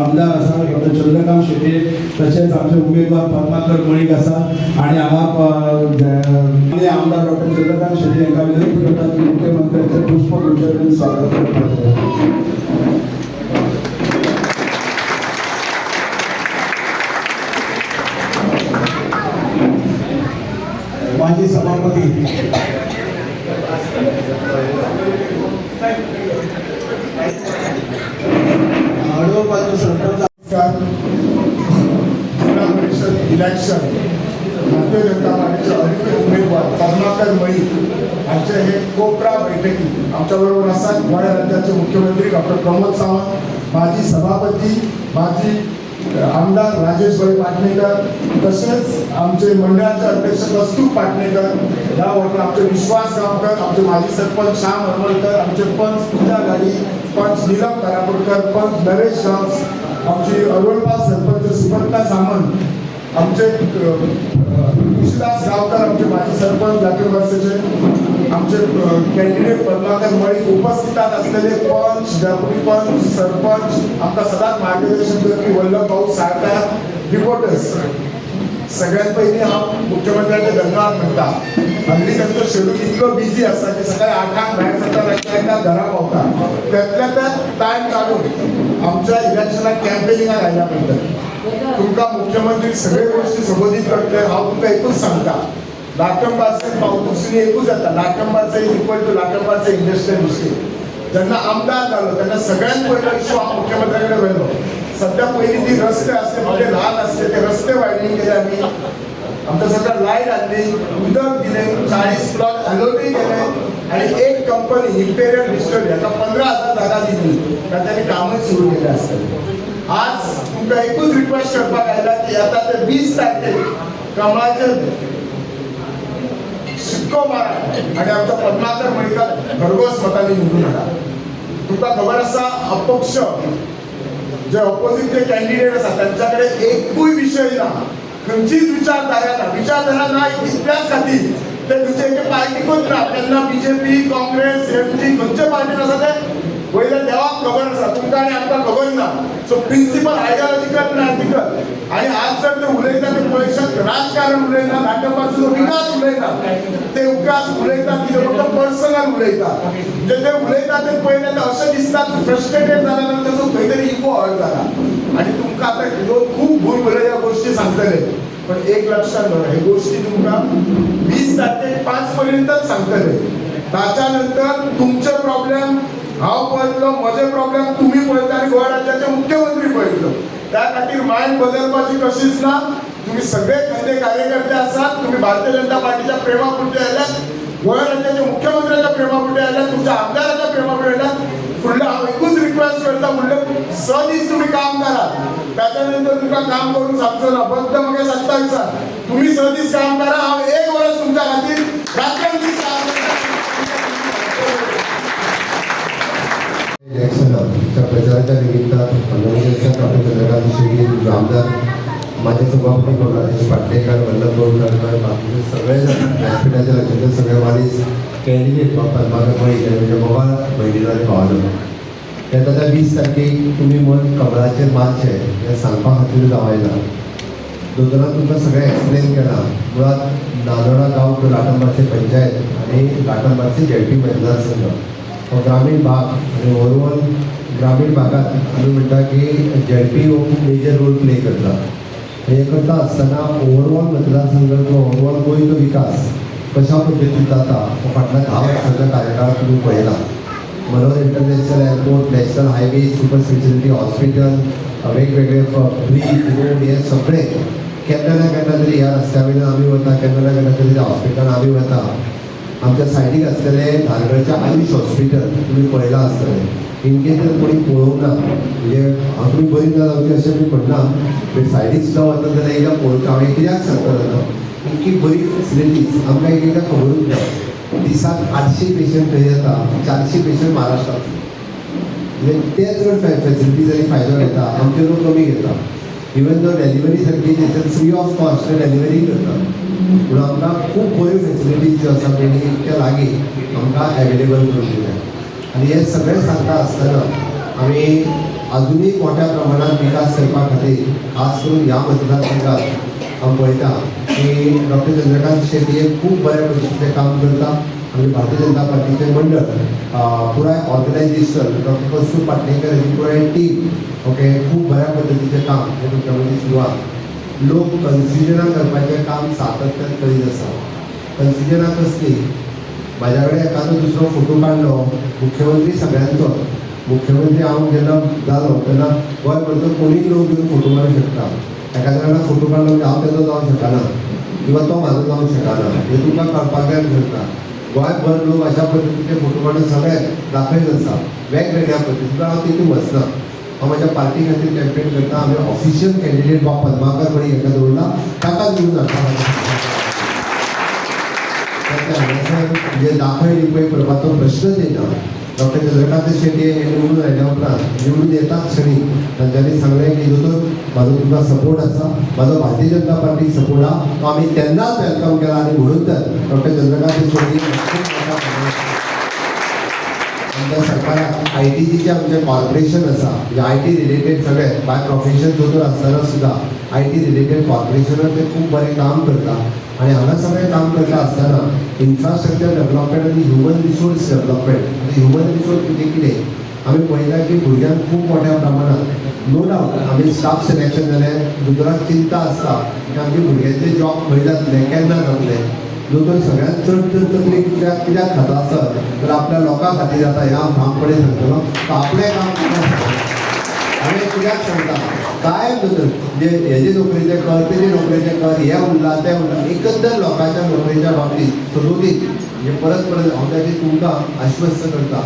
आमदार आसा डॉक्टर चंद्रकांत शेटे, तशेंच आमचे उमेदवार पद्माकर मळीक आसा आनी हांगा आमदार डॉक्टर चंद्रकांत शेटे हांकां विनंती करता की मुख्यमंत्र्यांचे पुष्पगुच्छ दिवन स्वागत करपाचें. माजी सभापती हळवळपाचो सरपंच जिल्हा परिषद इलेक्शन भारतीय जनता पार्टीचे अधिकृत उमेदवार पद्माकर मळीक यांचे हे कोपरा बैठकी आमच्याबरोबर असतात. गोंय राज्याचे मुख्यमंत्री डॉक्टर प्रमोद सावंत, माजी सभापती माजी आमदार राजेशभाई पाटणेकर, तसेच आमचे मंडळाचे अध्यक्ष कस्तूर पाटणेकर, यावर आमचे विश्वास गावकर, आमचे माजी सरपंच श्याम हरमळकर, आमचे पंच पूजा गाडी, पंच नीलम करापूरकर, पंच नरेश गांवस, आमची अरुणपाल सरपंच सुमंता सामंत, आमचे तुळशीदास गावकर, आमचे माजी सरपंच लातूर वर्षाचे, आमचे कॅन्डिडेट पद्माकर मळीक, उपस्थितात असलेले पंच, डेप्युटी पंच, सरपंच, आमका सदांच मार्गदर्शन करपी वल्लभ भाऊ साळकार, रिपोर्टर्स. सगळ्यात पयलीं हांव मुख्यमंत्र्याचे धन्यवाद म्हणटा. हल्ली त्यांचं शेड्यूल इतकं बिझी असता की सकाळी 8 भायर जाता रातच्या घरा पावता, त्यातल्या त्यात टायम काढून आमच्या इलेक्शनाक कॅम्पेनिंगाक आयल्या म्हणटात. तुमकां मुख्यमंत्री सगळे गोष्टी संबोधीत करतले. हांव तुमकां एकूच सांगता, लाटंबारचे पावतुकसुनी एकूच जाता. लाटंबारचे इक्वल टू लाटंबारचे इंडस्ट्रियल डिस्ट्रिक्ट. जेन्ना आमदार जालो तेन्ना सगळ्यात पयलो इश्यू हांव मुख्यमंत्र्याकडे व्हेलो. सध्या पयलीं ती रस्ते असले म्हणजे ल्हान असले ते रस्ते वायडनींग केले आमी, आमच्या सगळ्या लायट हाडली, उदक दिले, 40 प्लॉट अलॉटूय केले आणि एक कंपनी इम्पेरियल डिस्टिलरी हाका 15,000 जागा दिली, तांच्यांनी कामूय सुरू केलें आसतलें. आज तुमकां एकूच रिक्वेस्ट करपाक आयला की येता ते 20 तारखेक कमळाचे शिक्को मारा आणि आमच्या पद्माकर मळीकाक भरघोस मतांनी निवडून हाडा. तुमकां खबर आसा अपक्ष जे ऑपोजिटचे कॅन्डिडेट आसा त्यांच्याकडे एकूय विषय ना, खंयचीच विचारधारा ना इतल्याच खातीर ते तुमचे एके पार्टीकूच ना. तेन्ना बीजेपी, काँग्रेस, एमजी खंयचे पार्टीन आसा ते वयल्या देवाक खबर आसा, तुमकां आनी आमकां खबर ना. सो प्रिन्सिपल आयडियोलॉजिकल ना एथिकल. आणि आज जर ते उलयता ते पयशांत राजकारण उलयना, नाटकाचो विकास उलयता, ते विकास उलयता कितें फक्त पर्सनल उलयता. म्हणजे ते उलयता ते पळयलें ते अशें दिसता फ्रस्ट्रेटेड जाला आनी ताचो खंय तरी इगो हर्ट जाला. आनी तुमकां आतां खूब भुरभुरे ह्या गोश्टी सांगतले, पण एक लक्षात दवरा, हे गोष्टी तुमकां 20 तारखेक 5 पर्यंतच सांगतले. ताच्या नंतर तुमचे प्रॉब्लेम हांव पळयतलो, म्हजे प्रॉब्लेम तुम्ही पळयता आनी गोंय राज्याचे मुख्यमंत्री पळयतलो. त्या खातीर मायंड बदलपाची कशीच ना. तुम्ही सगळे खंदे कार्यकर्ते आसात, तुम्ही भारतीय जनता पार्टीच्या प्रेमापुरते आयल्यात, गोंय राज्याच्या मुख्यमंत्र्याच्या प्रेमापुरते आयल्यात, तुमच्या आमदाराच्या प्रेमापुरते आयल्यात. फुडले हांव एकूच रिक्वेस्ट करता, फुडले 6 दीस तुम्ही काम करात, त्याच्यानंतर तुमकां काम करून सांगचो ना. फक्त म्हाका 27 तुम्ही 6 दीस काम करा, हांव 1 वर्स तुमच्या खातीर रात्रंदीस काम करता. इलेक्शनच्या प्रचाराच्या निमित्तान डॉक्टर चंद्रकांत शेटे, आमदार माझे सभापती राजेश पाटणेकर, वल्लभ भाऊ साळकार, बाकीचे सगळे व्यासपीठाचे लक्षात सगळे वारीस कॅन्डिडेट पद्माकर मळीक म्हणजे मोबाईल भयणीलो आनी भावालो. तेन्ना त्या 20 तारखेक तुमी मन कमळाचेर मातशे हें सांगपा खातीर जावयना. दोतोरान तुमकां सगळें एक्सप्लेन केलां. मुळात नानोडा गांव तो लाटंबारचे पंचायत आनी लाटंबारचे जेडपी मतदारसंघ हो ग्रामीण भाग आणि ओवरऑल ग्रामीण भागात आम्ही म्हणटा की जेडपी हो खूप मेजर रोल प्ले करता. हे करता असताना ओवरऑल मतदारसंघाचो ओवरऑल गोंयचो विकास कशा पद्दतीन जाता हो फाटल्या 10 वर्सांच्या कार्यकाळात तुम्ही पळयला. Manohar international airport, national highway, super speciality hospital, वेगवेगळे ब्रीज, रोड हे सगळे केन्ना ना केन्ना तरी ह्या रस्त्या वयल्यान आमी वता, केन्ना ना केन्ना तरी त्या हॉस्पिटलान आमी वता. आमच्या सायडीक असलेले धारगडच्या आयुष हॉस्पिटल तुम्ही पळयलां आसतलें. इनकेस जर कोणी पळोवंक ना म्हणजे हांव तुमी बरी ना जावची अशें मी म्हणना, बट सायडीक सुद्दां वता जाल्यार एकदां पळोवंक हांवें कित्याक सांगतलो इतकी बरी फेसिलिटीज आमकां एकदां खबरूच ना. दिसाक 800 पेशंट थंय येता, 400 पेशंट महाराष्ट्रांत. म्हणजे ते चड फेसिलिटीज आनी फायदो घेता, आमचे लोक कमी घेता. इवन दो डेलिव्हरी सारखी त्याच्यात फ्री ऑफ कॉस्ट डेलिव्हरी करतात. म्हणून आमकां खूब बऱ्यो फेसिलिटीज ज्यो आसा तेणी इतक्या लागीं आमकां एवेलेबल करून दिल्या. आनी हे सगळें सांगता आसतना आमी अजूनही मोठ्या प्रमाणात विकास करपा खातीर खास करून ह्या मतदारसंघात आमी पळयता की डॉक्टर चंद्रकांत शेट्टी हे खूब बऱ्या पद्धतीचें काम करता. आमी भारतीय जनता पार्टीचे मंडळ पुराय ऑर्गनायझेशन डॉक्टर कस्तूर पाटणेकर हाची पुराय टीम ओके खूब बऱ्या पद्धतीचें काम हे तुमच्या सुरू आहा. लोक कन्फ्युजनां करपाचें काम सातत्यान करीत आसा. कन्फ्युजनां कसली म्हाज्या कडेन एखादो दुसरो फोटो काडलो मुख्यमंत्री सगळ्यांचो मुख्यमंत्री हांव जेन्ना जालो तेन्ना गोंयभरचो कोणीय लोक घेवन फोटो मारूंक शकता. एखाद्या वांगडा फोटो काडलो म्हणजे हांव तेजो जावंक शकना किंवा तो म्हाजो जावंक शकना हें तुमकां कळपाक जाय करता. गोंयभर लोक अशा पद्धतीचे फोटो काडून सगळे दाखयत आसा वेगवेगळ्या पद्धतीन हांव तितून वचना. हांव म्हाज्या पार्टी खातीर कॅम्पेन करता. हांवें ऑफिशियल कॅन्डिडेट बाब पद्माकर मणी हेका दवरला ताका घेवन जाता. जे दाखय पळय करपाचो प्रश्नच येना. डॉक्टर चंद्रकांत शेट्टी हे निवडून आयल्या उपरांत निवडून येताच क्षणी तांच्यांनी सांगलें की दोतोर म्हाजो तुमकां सपोर्ट आसा म्हाजो भारतीय जनता पार्टीक सपोर्ट आहा तो आमी तेन्नाच वेलकम केला आनी म्हणून तर डॉक्टर चंद्रकांत शेट्टी आमच्या सरकाराक ITCचें आमचें कॉर्पोरेशन आसा म्हणजे IT रिलेटेड सगळे बाय प्रोफेशन दोतोर आसतना सुद्दां IT रिलेटेड कॉर्पोरेशनान ते खूब बरें काम करता. आणि हांगा सगळें काम करता आसतना इन्फ्रास्ट्रक्चर डेव्हलपमेंट आनी human resource development human resource म्हणजे कितें आमी पळयता की भुरग्यांक खूब मोठ्या प्रमाणांत नो डावट आमी स्टाफ सिलेक्शन जालें दोतोराक चिंता आसता की आमचे भुरग्यांचे जॉब खंय जातले केन्ना जातले. दोतोर सगळ्यांत चड तकली कित्याक खाता आसत तर आपल्या लोकां खातीर जाता हें हांव ठामपणे सांगतलो. आपलें काम हांवें कित्याक सांगता कांय दोतोर जे हेजे नोकरेचे कर तेजे नोकरेचे कर हे उरला तें उरला एकंदर लोकांच्या नोकरेच्या बाबतींत सदोदीत म्हणजे परत परत हांव ताजेर तुमकां आश्वस्त करता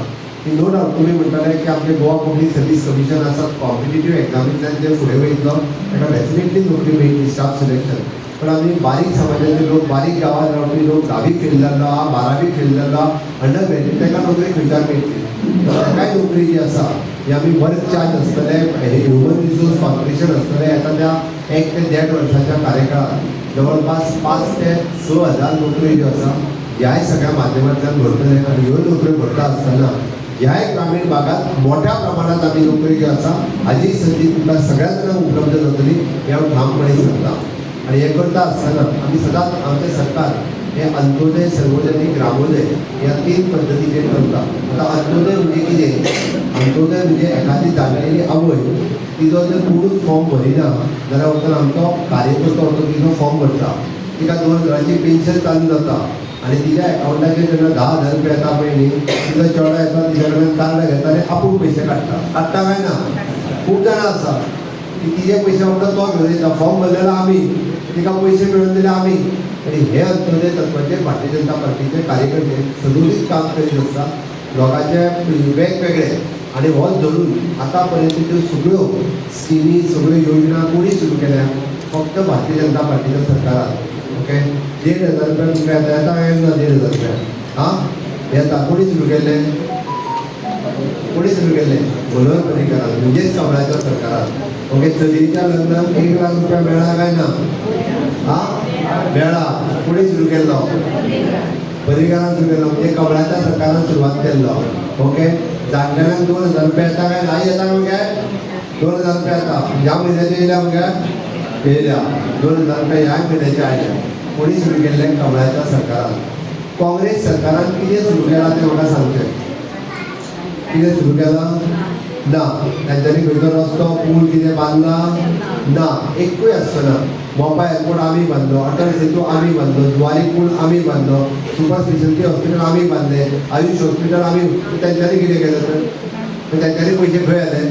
की नो डावट तुमी म्हणटाले की आमचें गोवा पब्लीक सर्वीस कमिशन आसा कॉम्पिटिटीव एग्जामींतल्यान जे फुडें वयतलो ताका डेफिनेटली नोकरी मेळटली स्टाफ सिलेक्शन. पण आमी बारीक समाजाचे लोक बारीक गांवांत रावपी लोक 10वी फेल जाल्लो आहा 12वी फेल जाल्लो आहा अंडर ग्रॅज्युएट ताका नोकरी खंयच्यान मेळटली. ताकाय नोकरी जी आसा ही आमी वर्क चार्ज आसतले ह्युमन रिसोर्स कॉर्पोरेशन आसतलें येता त्या 1 ते 1.5 वर्साच्या कार्यकाळात जवळपास 5 ते 6 हजार नोकरी ज्यो आसा ह्याय सगळ्या माध्यमांतल्यान भरतले. आनी ह्यो नोकऱ्यो भरता आसतना ह्याय ग्रामीण भागात मोठ्या प्रमाणात आमी नोकरी ज्यो आसा हाजी संदी तुमकां सगळ्या जाणांक उपलब्ध जातली हें हांव ठामपणे सांगता. आणि हे करता आसतना आमी सदांच आमचें सरकार हे अंत्योदय सर्वोदय आनी ग्रामोदय ह्या 3 पद्दतीचेर करता. आतां अंत्योदय म्हणजे कितें अंत्योदय म्हणजे एखादी जाणटेली आवय तिजो जर कोणूच फॉर्म भरिना जाल्यार वचून आमचो कार्यकर्तो वचून तिजो फॉर्म भरता तिका 2000ची पेन्शन चालू जाता आनी तिच्या एकावंटाचेर जेन्ना 10,000 रुपया येता पळय न्ही तिजो चेडो येता तिच्या कडेन कार्ड घेता आनी आपूण पयशे काडटा काय ना. खूब जाणां आसा की तिजे पयशे वांगडा तो घेवन येता फॉर्म भरलेलो आमी तिका पयशे मेळोवन दिले आमी. आनी हे अंत्योदय तत्वाचेर भारतीय जनता पार्टीचे कार्यकर्ते सदोदीत काम करीत आसता लोकांचे वेगवेगळे आनी हो धरून आतां पर्यंतच्यो सगळ्यो स्किमी सगळ्यो योजना कोणी सुरू केल्या फक्त भारतीय जनता पार्टीच्या सरकारान. ओके 1,500 रुपया तुमकां येता काय ना 1,500 रुपया येता कोणी सुरू केल्ले मनोहर पर्रीकरान म्हणजेच कमळाच्या सरकारान. ओके चलयेच्या लग्नाक 1 लाख रुपया मेळ्ळा काय ना मेळ्ळा कोणी सुरू केल्लो पर्रीकरान सुरू केल्लो म्हणजे कमळाच्या सरकारान सुरवात केल्लो. ओके जाणट्यांक 2,000 रुपया येता काय नाही येता मगे 2,000 रुपया येता ह्या म्हयन्याचे येयल्या मगे येयल्या 2,000 रुपया ह्या म्हयन्याचे आयल्या कोणी सुरू केल्ले कमळाच्या सरकारान. काँग्रेस सरकारान कितें सुरू केलां तें म्हाका सांगचें. कितें सुरू केलां ना तांच्यांनी खंयचो रस्तो पूल कितें बांदला ना एकूय आसतना. मोपा एअरपोर्ट आमी बांदलो अटल सेतू आमी बांदलो जुवारी पूल आमी बांदलो सुपर स्पेशलिटी हॉस्पिटल आमी बांदले आयुष हॉस्पिटल आमी. तांच्यांनी कितें केलें तर तांच्यांनी पयशे खंय येले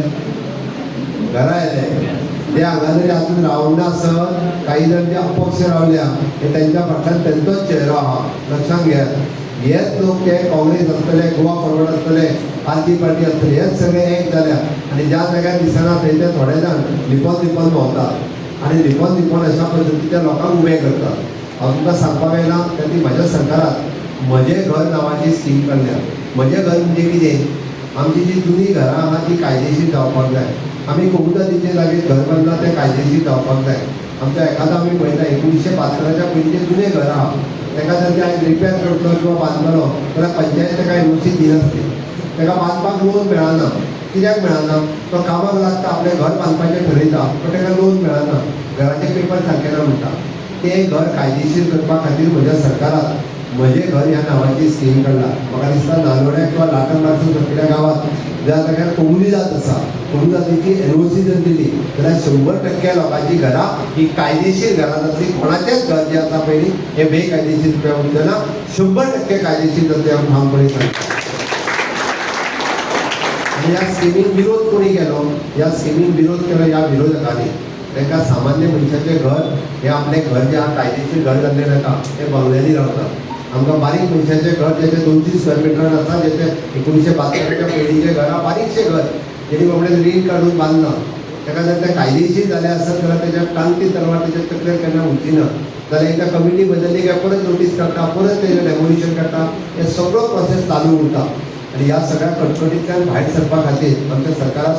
घरा येले. ते हांगा जरी आजून रावना आसत काही जण जे अपक्ष रावल्या हे तांच्या फाटल्यान तेंचोच चेहरो आहा लक्षांत घेयात. हेच लोक ते काँग्रेस आसतले गोवा फॉरवर्ड आसतले आरती पार्टी आसतले हेच सगळे एक जाल्या आनी ज्या जाग्यार दिसना थंय ते थोडे जाण लिपोन भोंवतात आनी लिपोन अशा पद्दतीच्या लोकांक उबे करतात. हांव तुमकां सांगपाक येना की म्हज्या सरकारान म्हजें घर नांवाची स्कीम काडल्या. म्हजें घर म्हणजे कितें आमची जी जुनी घरां आहा ती कायदेशीर जावपाक जाय. आमी कोमुतादीचे जागेर घर बांदलां तें कायदेशीर जावपाक जाय. आमच्या एखादो आमी पळयता 1975च्या पयलींचे जुने घर आहा ताका जर ते आयज रिपेर करतलो किंवा बांदतलो जाल्यार पंचायत ताका एनओसी दिनासली ताका बांदपाक लोन मेळना. कित्याक मेळना तो कामाक लागता आपलें घर बांदपाचें ठरयता पूण ताका लोन मेळना घराचे पेपर सारके ना म्हणटा तें घर कायदेशीर करपा खातीर म्हज्या सरकारान म्हजें घर ह्या नांवाची स्कीम काडला म्हाका दिसता नालवड्या किंवा लाटण लागसून सगळ्या गांवांत ज्या जाग्यार कोंगुली जात आसा कोंगुली जातीची एनओसी जर दिली जाल्यार 100% लोकांची घरां ही कायदेशीर घरां जातली कोणाचेंच घर जें आसा पयलीं हें बेकायदेशीर रुपया उरचें ना 100% कायदेशीर जातलें हांव ठामपणे सांगता आनी ह्या स्किमीक विरोध कोणी केलो ह्या स्किमीक विरोध केलो ह्या विरोधकांनी तांकां सामान्य मनशाचें घर हें आपलें घर जें आहा कायदेशीर घर जाल्लें नाका तें बंगल्यांनी रावता आमकां बारीक मनशाचें घर जेचें 200 स्क्वेअर मिटरान आसा जेचें 1972च्या पयलींचें घर आहा बारीकशें घर जेणी बाबडें रीण काडून बांदना ताका जर तें कायदेशीर जालें आसत जाल्यार तेज्या टांगती तलवार तेज्या तकलेर केन्ना उरची ना जाल्यार एकदा कमिटी बदलली काय परत नोटीस काडटा परत तेजें डेमोलिशन काडटा हें सगळो प्रोसेस चालू उरता आनी ह्या सगळ्या कटकटींतल्यान भायर सरपा खातीर आमच्या सरकारान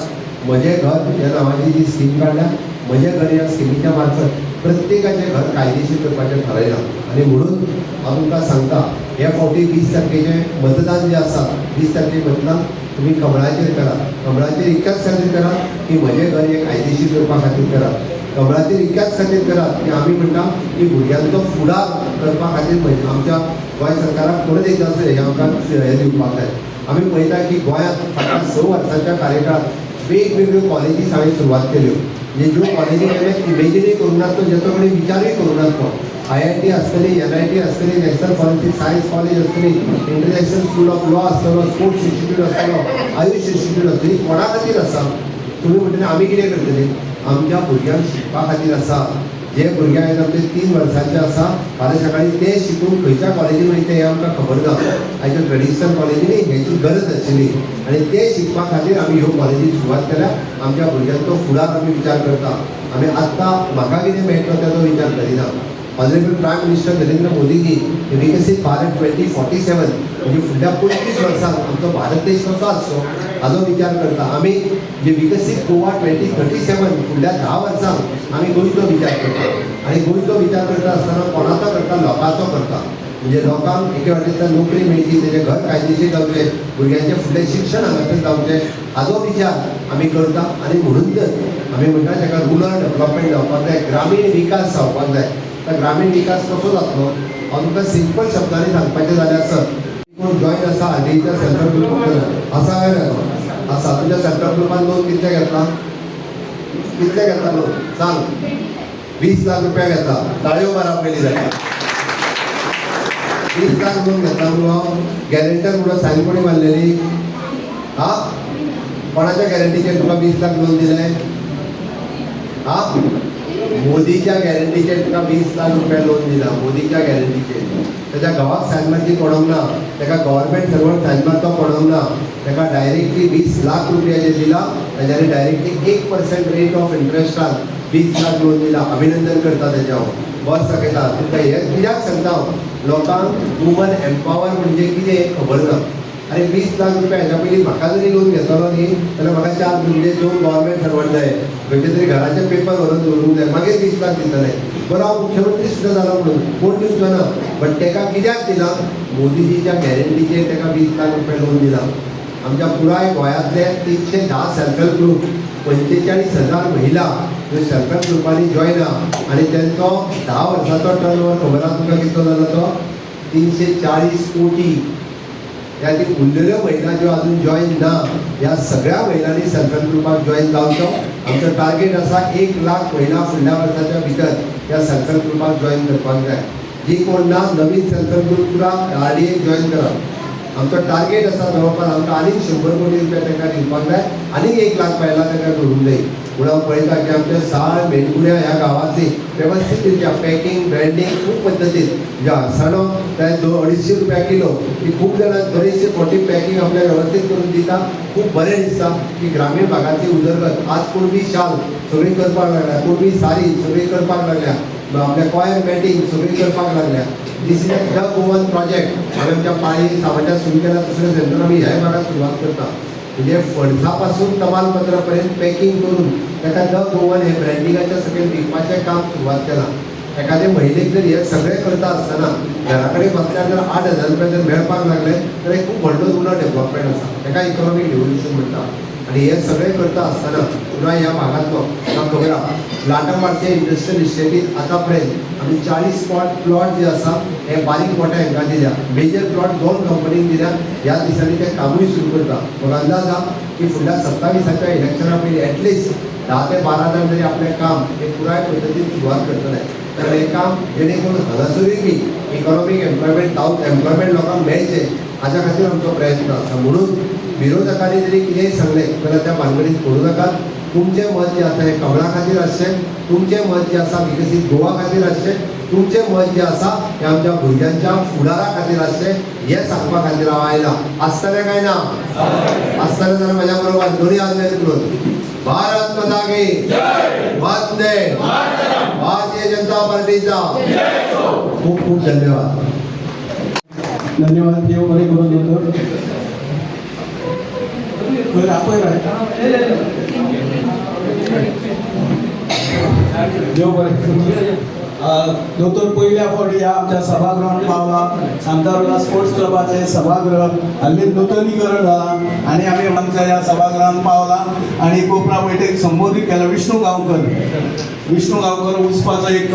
म्हजें घर ह्या नांवाची जी स्कीम काडल्या म्हजें घर ह्या स्किमीच्या मार्फत प्रत्येकाचें घर कायदेशीर करपाचें थारायलां आनी म्हणून हांव तुमकां सांगता हे फावटी 20 तारखेचें मतदान जें आसा 20 तारखेक मतदान तुमी कमळाचेर करात कमळाचेर इतक्याच खातीर करात की म्हजें घर हें कायदेशीर करपा खातीर करात कमळाचेर इतक्याच खातीर करात की आमी म्हणटा की भुरग्यांचो फुडार करपा खातीर आमच्या गोंय सरकाराक परत एकदां हें आमकां हें दिवपाक जाय आमी पळयता की गोंयांत फाटल्या 6 वर्सांच्या कार्यकाळांत वेगवेगळ्यो कॉलेजीस हांवें सुरवात केल्यो म्हणजे ज्यो कॉलेजी हांवें इमेजिनूय करूंक नासलो जेचो कडेन विचारूय करूंक नासलो IIT आसतली NIT आसतली नॅशनल फॉरेन्सिक सायन्स कॉलेज आसतली इंटरनॅशनल स्कूल ऑफ लॉ आसतलो स्पोर्ट्स इंस्टिट्यूट आसतलो आयुष इंस्टिट्यूट आसतली कोणा खातीर आसा तुमी म्हणटले आमी कितें करतली आमच्या भुरग्यांक शिकपा खातीर आसा जे भुरगे आयज आमचे 3 वर्सांचे आसा फाल्यां सकाळी ते शिकून खंयच्या कॉलेजीन वयता हें आमकां खबर ना आयच्या ट्रेडिशनल कॉलेजींनी हेची गरज आशिल्ली आनी ते शिकपा खातीर आमी ह्यो कॉलेजी सुरवात केल्या आमच्या भुरग्यांचो फुडार आमी विचार करता आमी आत्तां म्हाका कितें मेळटलो तेजो विचार करिना honourable prime minister Narendra Modiji विकसीत भारत 2047 म्हणजे फुडल्या 25 वर्सांत आमचो भारत देश कसो आसचो हाचो विचार करता आमी जे विकसीत गोवा 2037 फुडल्या 10 वर्सांक आमी गोंयचो विचार करता आनी गोंयचो विचार करता आसतना कोणाचो करता लोकांचो करता म्हणजे लोकांक एके वाटेंतल्यान नोकरी मेळची तेजें घर कायदेशीर जावचें भुरग्यांचें फुडलें शिक्षण हांगासर जावचें हाचो विचार आमी करता आनी म्हणून तर आमी म्हणटा ताका रुरल डेव्हलपमेंट जावपाक जाय ग्रामीण विकास जावपाक जाय तर ग्रामीण विकास कसो जातलो हांव तुमकां सिंपल शब्दांनी सांगपाचें जाल्यार सर कोण जॉयन आसा आरडीच्या सेंट्रल ग्रुपान आसा काय ना आसा तुमच्या सेंट्रल ग्रुपान लोन कितले घेतला लोन सांग 20 लाख रुपया घेता ताळयो मारा पयली जाता 20 लाख लोन घेता म्हणून गॅरंटर म्हणून सायन कोणी मारलेली हा कोणाच्या गॅरंटीचेर तुका 20 लाख लोन दिलें हा मोदीच्या गॅरंटीचेर तुका 20 लाख रुपया लोन दिला मोदीच्या गॅरंटीचेर त्याच्या गांवाक सायन मारची पडोंक ना ताका गव्हर्मेंट सर्वंट सायन मारतो पडोंक ना ताका डायरेक्टली 20 लाख रुपया जे दिला ताच्यानी डायरेक्टली 1% रेट ऑफ इंट्रस्टान 20 लाख लोन दिला अभिनंदन करता तेजें हांव बस दाखयता तुमकां हें कित्याक सांगता हांव लोकांक वुमन एम्पावर म्हणजे कितें खबर ना आनी 20 लाख रुपया हेच्या पयलीं म्हाका जरी लोन घेतलो न्ही जाल्यार म्हाका 4 म्हणजे 2 गव्हर्मेंट सर्वंट जाय खंयचे तरी घराचे पेपर व्हरून दवरूंक जाय मागीर 20 लाख दितले बरो हांव मुख्यमंत्री सुद्दां जालो म्हणून कोण दिवचो ना बट ताका कित्याक दिला मोदीजीच्या गॅरंटीचेर ताका 20 लाख रुपया लोन दिला आमच्या पुराय गोंयांतले 310 सेल्फ हेल्प ग्रुप 45,000 महिला ह्यो सेल्फ हेल्प ग्रुपांनी जॉयन आहा आनी तेंचो 10 वर्सांचो टर्न ओवर खबर आहा तुमकां कितलो जालो तो 340 कोटी ह्या ती उरलेल्यो महिला ज्यो अजून जॉईन ना ह्या सगळ्या महिलांनी सेल्फ हेल्प ग्रुपाक जॉईन जावचो आमचो टार्गेट आसा 1 लाख महिला फुडल्या वर्साच्या भितर ह्या सेल्फ हेल्प ग्रुपाक जॉईन करपाक जाय जी कोण ना नवीन सेल्फ हेल्प ग्रुप तुका RDAक जॉईन करप आमचो टार्गेट आसा जवळपास आमकां आनीक 100 कोटी रुपया तांकां दिवपाक जाय आनीक 1 लाख बायलां तांकां करूंक जाय म्हणून हांव पळयता की आमच्या साळ मेणकुऱ्या ह्या गांवांतली वेवस्थीत पॅकींग ब्रँडींग खूब पद्दतीन ज्या अळसाणो ते 250 रुपया किलो ती खूब जाणां 240 पॅकींग आपल्या वेवस्थीत करून दिता खूब बरें दिसता की ग्रामीण भागांतली उदरगत आज कुणबी शाल सगळी करपाक लागल्या कुणबी साडी सगळी करपाक लागल्या आपल्या कॉयर मॅटींग सगळी करपाक लागल्या दिस इज द गोवन प्रोजेक्ट हांवें आमच्या पाळी सामाजात सुरू केला दुसऱ्या सेंटर आमी ह्याय भागात सुरवात करता म्हणजे फणसा पासून तमालपत्रा पर्यंत पॅकिंग करून ताका द गोवन हे ब्रँडिंगाच्या सकयल विकपाचें काम सुरवात केलां एखाद्या महिलेक जर हे सगळें करता आसतना घरा कडेन बसल्यार जर 8,000 रुपया जर मेळपाक लागले जाल्यार खूब व्हडलो उलो डेव्हलपमेंट आसा ताका इकॉनॉमीक रिव्होल्युशन म्हणटा आणि हे सगळे करता असताना पुन्हा ह्या भागातलो म्हाका खबर आहा लाटामारचे इंडस्ट्रियल इस्टेटीत आतापर्यंत आमी 40 प्लॉट जे आसा हे बारीक मोठ्या हांकां दिल्या मेजर प्लॉट 2 कंपनीक दिल्या ह्या दिसांनी ते कामूय सुरू करता म्हाका अंदाज आहा की फुडल्या 27 इलेक्शना पयलीं एटलिस्ट 10 ते 12 जाण तरी आपलें काम हे पुराय पद्दतीन सुरवात करतले तर हे काम जेणे करून हांगासरूय बी इकॉनॉमीक एम्प्लॉयमेंट लोकांक मेळचे हाच्या खातीर आमचो प्रयत्न आसा म्हणून विरोधकांनी जरी कितेंय सांगलें जाल्यार त्या भानगडीत पडूं नाकात तुमचें मत जें आसा हें कमळा खातीर आसचें तुमचें मत जें आसा विकसीत गोवा खातीर आसचें तुमचें मत जें आसा हें आमच्या भुरग्यांच्या फुडारा खातीर आसचें हें सांगपा खातीर हांव आयलां आसतलें काय ना आसतलें जाल्यार म्हाज्या बरोबर दोनी हात वयर करून भारत माता की वंदे भारतीय जनता पार्टीचा खूप खूप धन्यवाद. धन्यवाद. देव बरे करून देतो. बरं आपण देव बरे दोतोर पयल्या फावटी ह्या आमच्या सभागृहात पावला शांतादुर्गा स्पोर्ट्स क्लबाचे सभागृह हल्ली नूतनीकरण जाला आणि आम्ही आमच्या ह्या सभागृहात पावला आणि कोपरा बैठक संबोधित केला. विष्णू गांवकर उस्पाचा एक